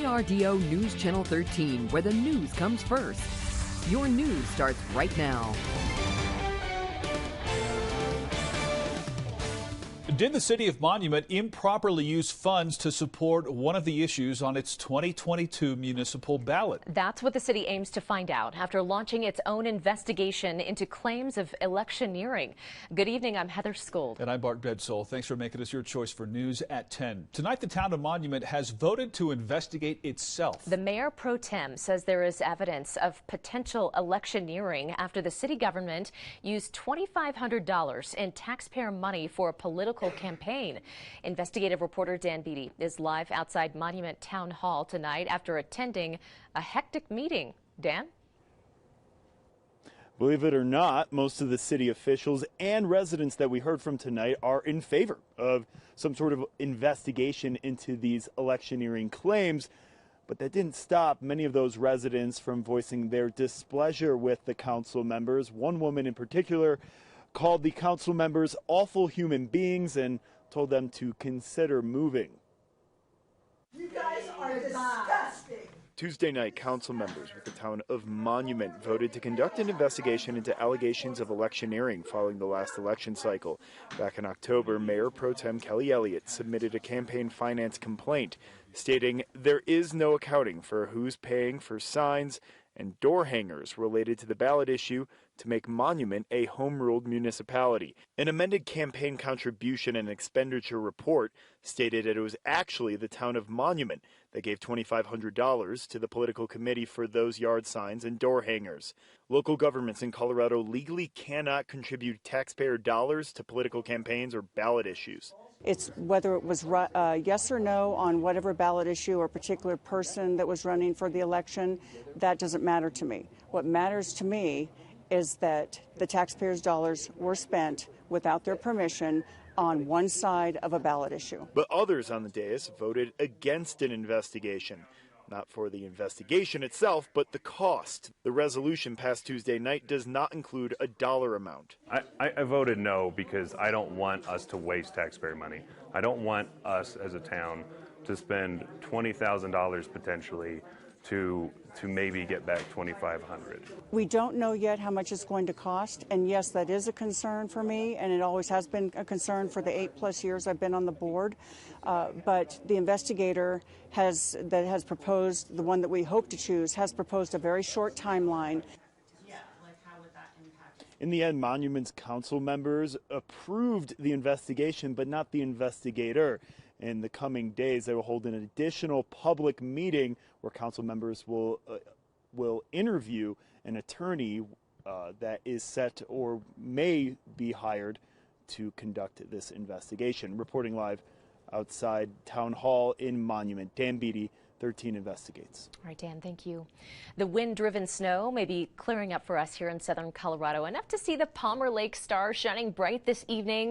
KRDO News Channel 13, where the news comes first. Your news starts right now. Did the city of Monument improperly use funds to support one of the issues on its 2022 municipal ballot? That's what the city aims to find out after launching its own investigation into claims of electioneering. Good evening, I'm Heather Skold. And I'm Bart Bedsole. Thanks for making us your choice for news at 10. Tonight, the town of Monument has voted to investigate itself. The mayor pro tem says there is evidence of potential electioneering after the city government used $2,500 in taxpayer money for a political campaign. Investigative reporter Dan Beatty is live outside Monument Town Hall tonight after attending a hectic meeting. Dan? Believe it or not, most of the city officials and residents that we heard from tonight are in favor of some sort of investigation into these electioneering claims. But that didn't stop many of those residents from voicing their displeasure with the council members. One woman in particular called the council members awful human beings and told them to consider moving. You guys are disgusting. Tuesday night, council members with the town of Monument voted to conduct an investigation into allegations of electioneering following the last election cycle. Back in October, Mayor Pro Tem Kelly Elliott submitted a campaign finance complaint stating there is no accounting for who's paying for signs and door hangers related to the ballot issue to make Monument a home-ruled municipality. An amended campaign contribution and expenditure report stated that it was actually the town of Monument that gave $2,500 to the political committee for those yard signs and door hangers. Local governments in Colorado legally cannot contribute taxpayer dollars to political campaigns or ballot issues. It's whether it was yes or no on whatever ballot issue or particular person that was running for the election, that doesn't matter to me. What matters to me is that the taxpayers' dollars were spent without their permission on one side of a ballot issue. But others on the dais voted against an investigation. Not for the investigation itself, but the cost. The resolution passed Tuesday night does not include a dollar amount. I voted no because I don't want us to waste taxpayer money. I don't want us as a town to spend $20,000 potentially to maybe get back $2,500. We don't know yet how much it's going to cost, and yes, that is a concern for me, and it always has been a concern for the 8+ years I've been on the board. But the investigator that has proposed, the one that we hope to choose, has proposed a very short timeline. In the end, Monument's council members approved the investigation, but not the investigator. In the coming days, they will hold an additional public meeting where council members will interview an attorney that is set or may be hired to conduct this investigation. Reporting live outside Town Hall in Monument, Dan Beatty, 13 Investigates. All right, Dan, thank you. The wind-driven snow may be clearing up for us here in southern Colorado, enough to see the Palmer Lake stars shining bright this evening.